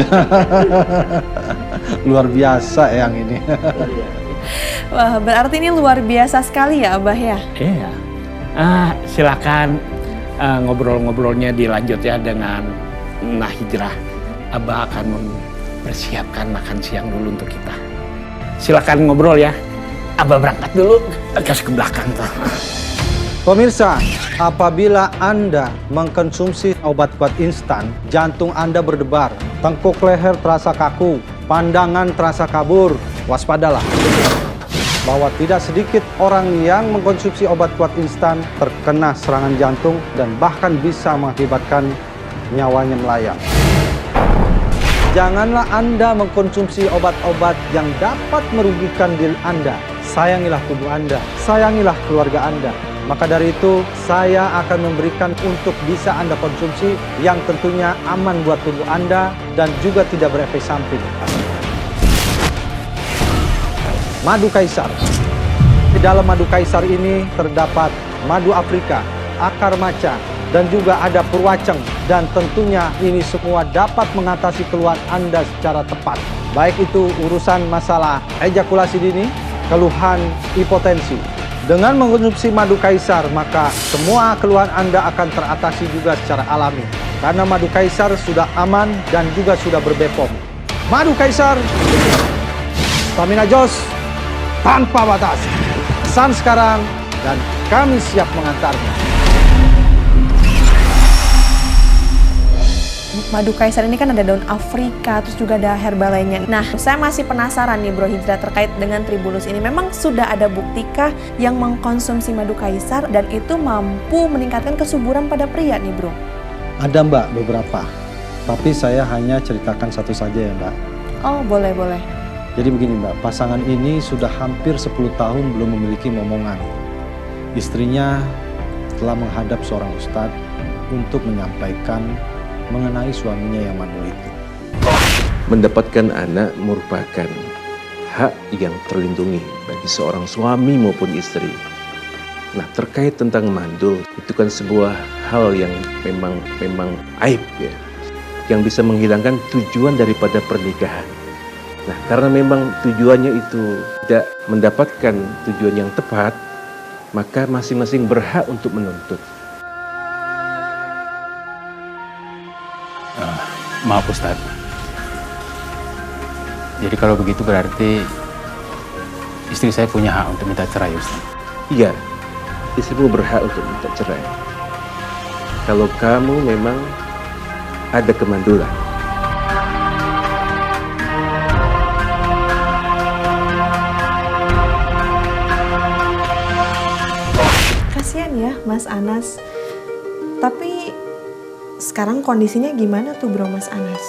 Luar biasa yang ini. Wah, berarti ini luar biasa sekali ya Abah ya? Iya. Silakan ngobrol-ngobrolnya dilanjut ya dengan Nah Hijrah. Abah akan mempersiapkan makan siang dulu untuk kita. Silakan ngobrol ya. Abah berangkat dulu, gas ke belakang tuh. Pemirsa, apabila Anda mengkonsumsi obat-obat instan, jantung Anda berdebar, tengkuk leher terasa kaku, pandangan terasa kabur, waspadalah. Bahwa tidak sedikit orang yang mengkonsumsi obat-obat instan terkena serangan jantung dan bahkan bisa mengakibatkan nyawanya melayang. Janganlah Anda mengkonsumsi obat-obat yang dapat merugikan diri Anda. Sayangilah tubuh Anda, sayangilah keluarga Anda. Maka dari itu, saya akan memberikan untuk bisa Anda konsumsi yang tentunya aman buat tubuh Anda dan juga tidak berefek samping. Madu Kaisar. Di dalam madu Kaisar ini terdapat madu Afrika, akar maca, dan juga ada purwaceng. Dan tentunya ini semua dapat mengatasi keluhan Anda secara tepat. Baik itu urusan masalah ejakulasi dini, keluhan hipotensi. Dengan mengkonsumsi madu Kaisar, maka semua keluhan Anda akan teratasi juga secara alami. Karena madu Kaisar sudah aman dan juga sudah berbepom. Madu Kaisar, stamina jos tanpa batas. Pesan sekarang dan kami siap mengantarnya. Madu Kaisar ini kan ada daun Afrika, terus juga ada herba lainnya. Nah, saya masih penasaran nih Bro Hijrah terkait dengan Tribulus ini. Memang sudah ada buktikah yang mengkonsumsi madu Kaisar dan itu mampu meningkatkan kesuburan pada pria nih Bro? Ada Mbak beberapa, tapi saya hanya ceritakan satu saja ya Mbak. Oh boleh. Jadi begini Mbak, pasangan ini sudah hampir 10 tahun belum memiliki momongan. Istrinya telah menghadap seorang ustadz untuk menyampaikan mengenai suaminya yang mandul itu. Mendapatkan anak merupakan hak yang terlindungi bagi seorang suami maupun istri. Nah, terkait tentang mandul, itu kan sebuah hal yang memang aib ya, yang bisa menghilangkan tujuan daripada pernikahan. Nah, karena memang tujuannya itu tidak mendapatkan tujuan yang tepat, maka masing-masing berhak untuk menuntut. Maaf Ustadz. Jadi kalau begitu berarti istri saya punya hak untuk minta cerai Ustadz? Iya, istrimu berhak untuk minta cerai. Kalau kamu memang ada kemandulan. Kasian ya Mas Anas. Tapi sekarang kondisinya gimana tuh Bro Mas Anas?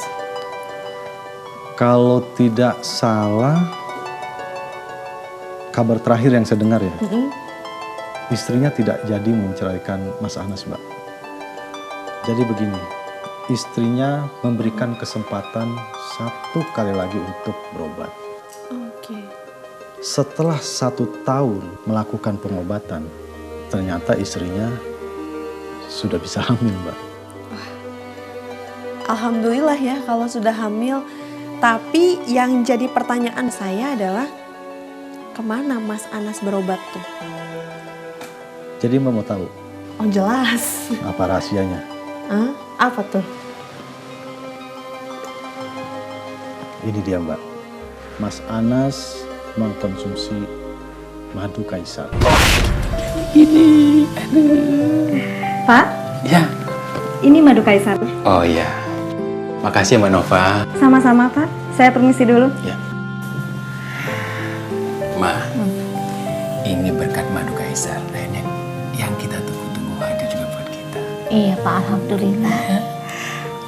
Kalau tidak salah, kabar terakhir yang saya dengar ya, istrinya tidak jadi menceraikan Mas Anas Mbak. Jadi begini, istrinya memberikan kesempatan 1 kali lagi untuk berobat. Oke. Setelah 1 tahun melakukan pengobatan, ternyata istrinya sudah bisa hamil Mbak. Alhamdulillah ya kalau sudah hamil. Tapi yang jadi pertanyaan saya adalah kemana Mas Anas berobat tuh? Jadi Mbak mau tahu? Oh jelas. Apa rahasianya? Hah? Apa tuh? Ini dia Mbak. Mas Anas mengkonsumsi madu Kaisar. Ini, aduh. Pak? Ya. Ini madu Kaisar. Oh iya. Makasih ya Mbak Nova. Sama-sama Pak. Saya permisi dulu. Ya. Ma, ini berkat madu Kaisar. Akhirnya yang kita tunggu-tunggu hadir juga buat kita. Iya Pak, Alhamdulillah.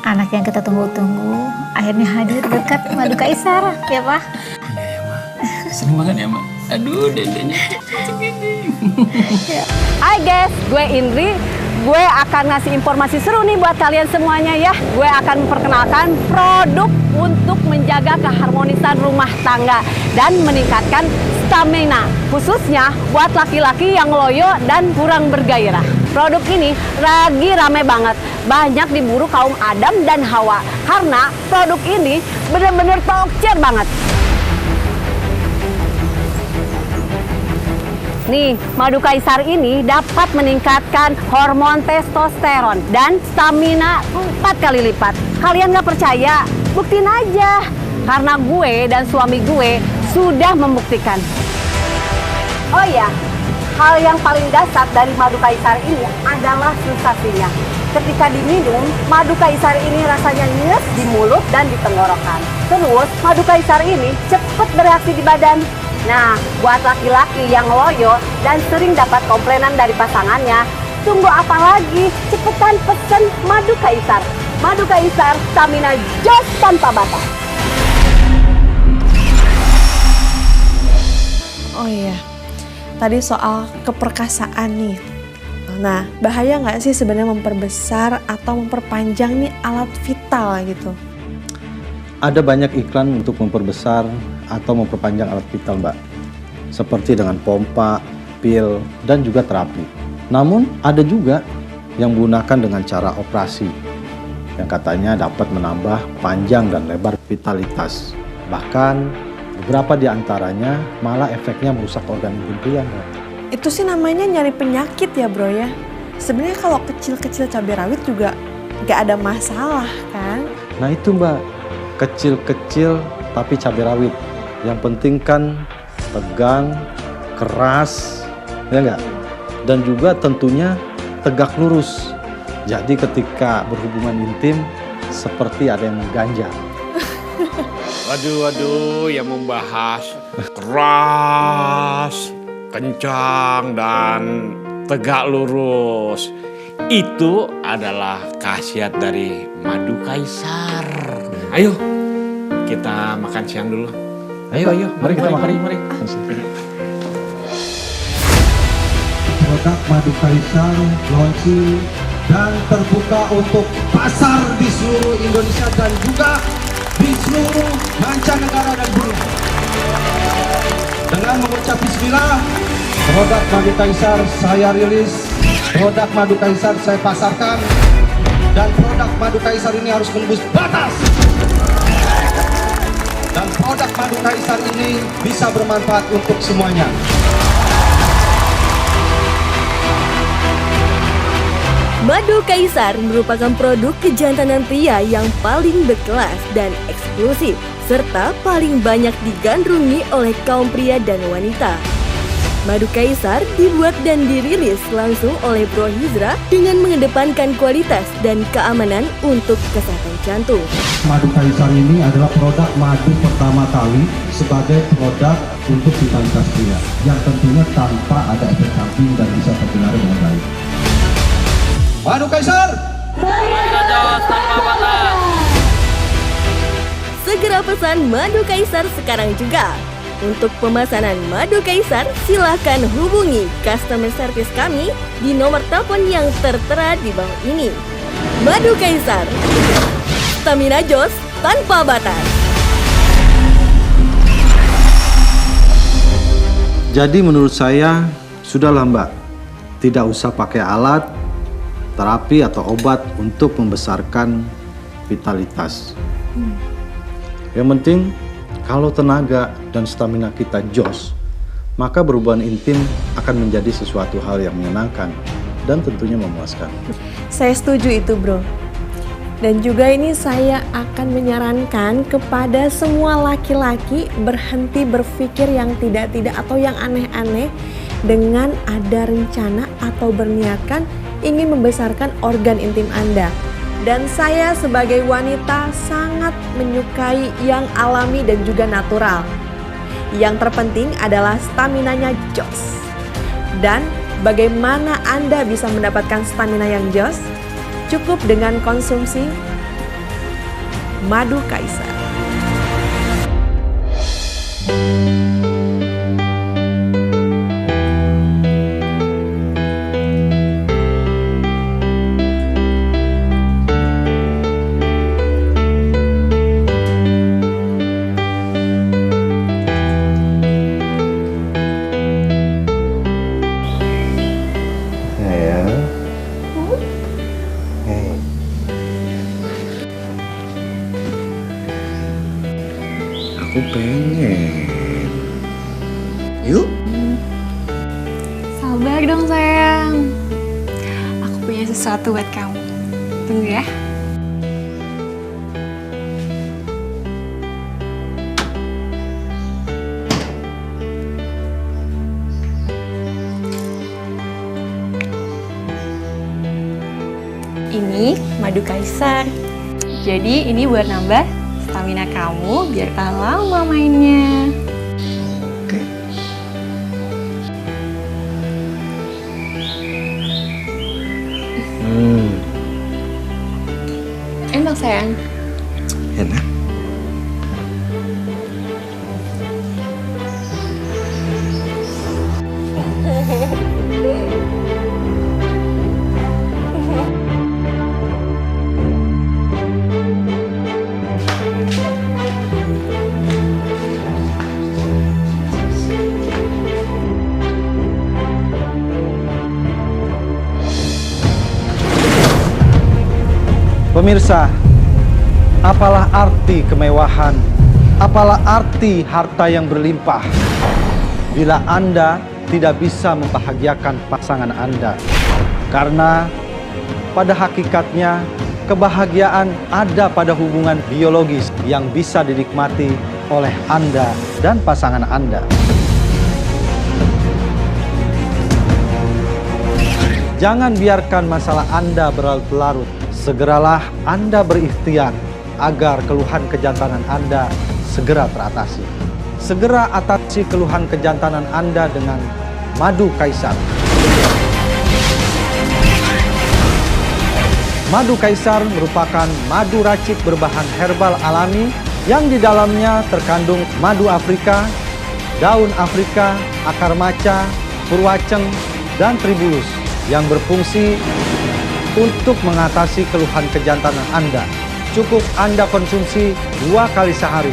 Anak yang kita tunggu-tunggu akhirnya hadir berkat madu Kaisar, ya Pak? Iya ya Ma. Seneng banget ya Ma. Aduh, dedenya segini. Hai guys, gue Indri. gue akan ngasih informasi seru nih buat kalian semuanya ya. Gue akan memperkenalkan produk untuk menjaga keharmonisan rumah tangga dan meningkatkan stamina, khususnya buat laki-laki yang loyo dan kurang bergairah. Produk ini lagi rame banget, banyak diburu kaum Adam dan Hawa karena produk ini bener-bener tokcer banget. Nih, madu kaisar ini dapat meningkatkan hormon testosteron dan stamina 4 kali lipat. Kalian nggak percaya? Buktiin aja. Karena gue dan suami gue sudah membuktikan. Oh ya, hal yang paling dasar dari madu kaisar ini adalah sensasinya. Ketika diminum, madu kaisar ini rasanya nyes di mulut dan di tenggorokan. Terus, madu kaisar ini cepat bereaksi di badan. Nah, buat laki-laki yang loyo dan sering dapat komplainan dari pasangannya, tunggu apa lagi? Cepetan pesen madu kaisar. Madu kaisar, stamina jos tanpa batas. Oh iya, tadi soal keperkasaan nih. Nah, bahaya nggak sih sebenarnya memperbesar atau memperpanjang nih alat vital gitu? Ada banyak iklan untuk memperbesar atau memperpanjang alat vital, Mbak. Seperti dengan pompa, pil, dan juga terapi. Namun, ada juga yang menggunakan dengan cara operasi, yang katanya dapat menambah panjang dan lebar vitalitas. Bahkan, beberapa di antaranya malah efeknya merusak organ intim pria, Mbak. Itu sih namanya nyari penyakit ya bro ya. Sebenarnya kalau kecil-kecil cabai rawit juga nggak ada masalah kan? Nah itu Mbak, kecil-kecil tapi cabai rawit. Yang penting kan tegang, keras, ya enggak? Dan juga tentunya tegak lurus. Jadi ketika berhubungan intim seperti ada yang mengganjal. Waduh, yang membahas keras, kencang, dan tegak lurus. Itu adalah khasiat dari madu kaisar. Ayo, kita makan siang dulu. Ayo, mari kita makan. Mari. Produk madu kaisar launching dan terbuka untuk pasar di seluruh Indonesia dan juga di seluruh mancanegara dan dunia. Dengan mengucap bismillah, produk madu kaisar saya rilis, produk madu kaisar saya pasarkan, dan produk madu kaisar ini harus menembus batas. Dan produk madu kaisar ini bisa bermanfaat untuk semuanya. Madu Kaisar merupakan produk kejantanan pria yang paling berkelas dan eksklusif, serta paling banyak digandrungi oleh kaum pria dan wanita. Madu Kaisar dibuat dan dirilis langsung oleh Bro Hizra dengan mengedepankan kualitas dan keamanan untuk kesehatan jantung. Madu kaisar ini adalah produk madu pertama kali sebagai produk untuk vitalitas pria yang tentunya tanpa ada efek samping dan bisa terpengaruh dengan baik. Madu kaisar! Segera pesan Madu Kaisar sekarang juga. Untuk pemesanan Madu Kaisar, silakan hubungi customer service kami di nomor telepon yang tertera di bawah ini. Madu Kaisar, stamina jos tanpa batas. Jadi menurut saya, sudahlah Mbak, tidak usah pakai alat, terapi atau obat untuk membesarkan vitalitas. Yang penting, kalau tenaga dan stamina kita jos, maka berhubungan intim akan menjadi sesuatu hal yang menyenangkan dan tentunya memuaskan. Saya setuju itu bro. Dan juga ini saya akan menyarankan kepada semua laki-laki berhenti berpikir yang tidak-tidak atau yang aneh-aneh dengan ada rencana atau berniatkan ingin membesarkan organ intim Anda. Dan saya sebagai wanita sangat menyukai yang alami dan juga natural. Yang terpenting adalah staminanya jos. Dan bagaimana Anda bisa mendapatkan stamina yang jos? Cukup dengan konsumsi Madu Kaisar. Aku pengen. Yuk. Sabar dong sayang. Aku punya sesuatu buat kamu. Tunggu ya. Ini madu kaisar. Jadi ini buat nambah stamina kamu biar tahan lama mainnya. Enak sayang. Enak. Pemirsa, apalah arti kemewahan, apalah arti harta yang berlimpah bila Anda tidak bisa membahagiakan pasangan Anda. Karena pada hakikatnya kebahagiaan ada pada hubungan biologis yang bisa dinikmati oleh Anda dan pasangan Anda. Jangan biarkan masalah Anda berlarut-larut. Segeralah Anda berikhtiar agar keluhan kejantanan Anda segera teratasi. Segera atasi keluhan kejantanan Anda dengan madu kaisar. Madu kaisar merupakan madu racik berbahan herbal alami yang di dalamnya terkandung madu Afrika, daun Afrika, akar maca, purwaceng, dan tribulus yang berfungsi untuk mengatasi keluhan kejantanan Anda. Cukup Anda konsumsi 2 kali sehari.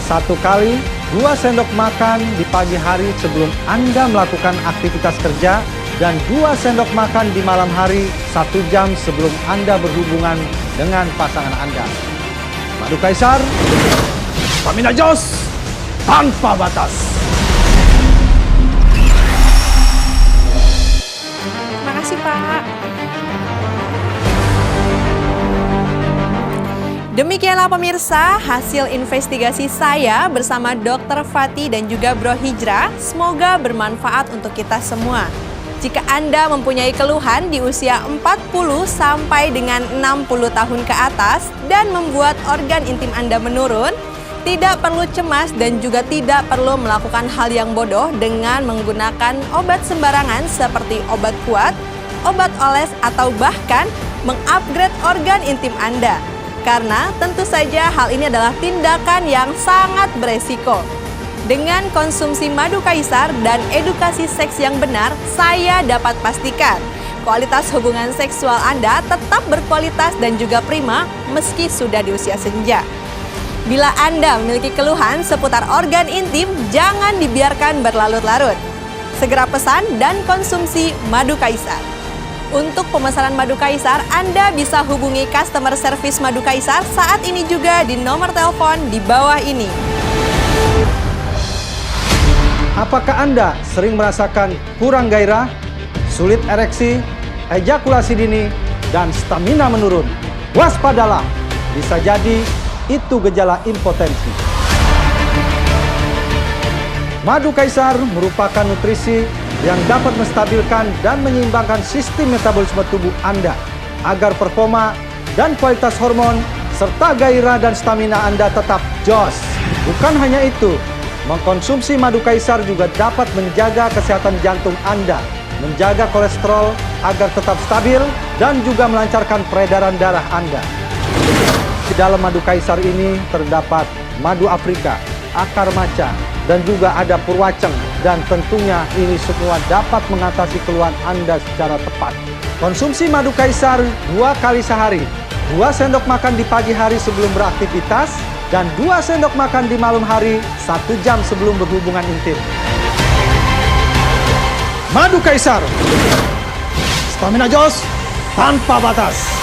1 kali 2 sendok makan di pagi hari sebelum Anda melakukan aktivitas kerja dan 2 sendok makan di malam hari 1 jam sebelum Anda berhubungan dengan pasangan Anda. Madu kaisar, stamina jos tanpa batas. Makasih Pak. Demikianlah pemirsa hasil investigasi saya bersama Dr. Fatih dan juga Bro Hijrah. Semoga bermanfaat untuk kita semua. Jika Anda mempunyai keluhan di usia 40 sampai dengan 60 tahun ke atas dan membuat organ intim Anda menurun, tidak perlu cemas dan juga tidak perlu melakukan hal yang bodoh dengan menggunakan obat sembarangan seperti obat kuat, obat oles atau bahkan mengupgrade organ intim Anda. Karena tentu saja hal ini adalah tindakan yang sangat beresiko. Dengan konsumsi madu kaisar dan edukasi seks yang benar, saya dapat pastikan kualitas hubungan seksual Anda tetap berkualitas dan juga prima meski sudah di usia senja. Bila Anda memiliki keluhan seputar organ intim, jangan dibiarkan berlarut-larut. Segera pesan dan konsumsi madu kaisar. Untuk pemesanan madu kaisar, Anda bisa hubungi customer service madu kaisar saat ini juga di nomor telepon di bawah ini. Apakah Anda sering merasakan kurang gairah, sulit ereksi, ejakulasi dini, dan stamina menurun? Waspadalah, bisa jadi itu gejala impotensi. Madu kaisar merupakan nutrisi yang dapat menstabilkan dan menyeimbangkan sistem metabolisme tubuh Anda agar performa dan kualitas hormon serta gairah dan stamina Anda tetap jos. Bukan hanya itu, mengkonsumsi madu kaisar juga dapat menjaga kesehatan jantung Anda, menjaga kolesterol agar tetap stabil dan juga melancarkan peredaran darah Anda. Di dalam madu kaisar ini terdapat madu Afrika, akar maca, dan juga ada purwaceng, dan tentunya ini semua dapat mengatasi keluhan Anda secara tepat. Konsumsi madu kaisar 2 kali sehari, 2 sendok makan di pagi hari sebelum beraktivitas, dan 2 sendok makan di malam hari 1 jam sebelum berhubungan intim. Madu kaisar, stamina jos tanpa batas.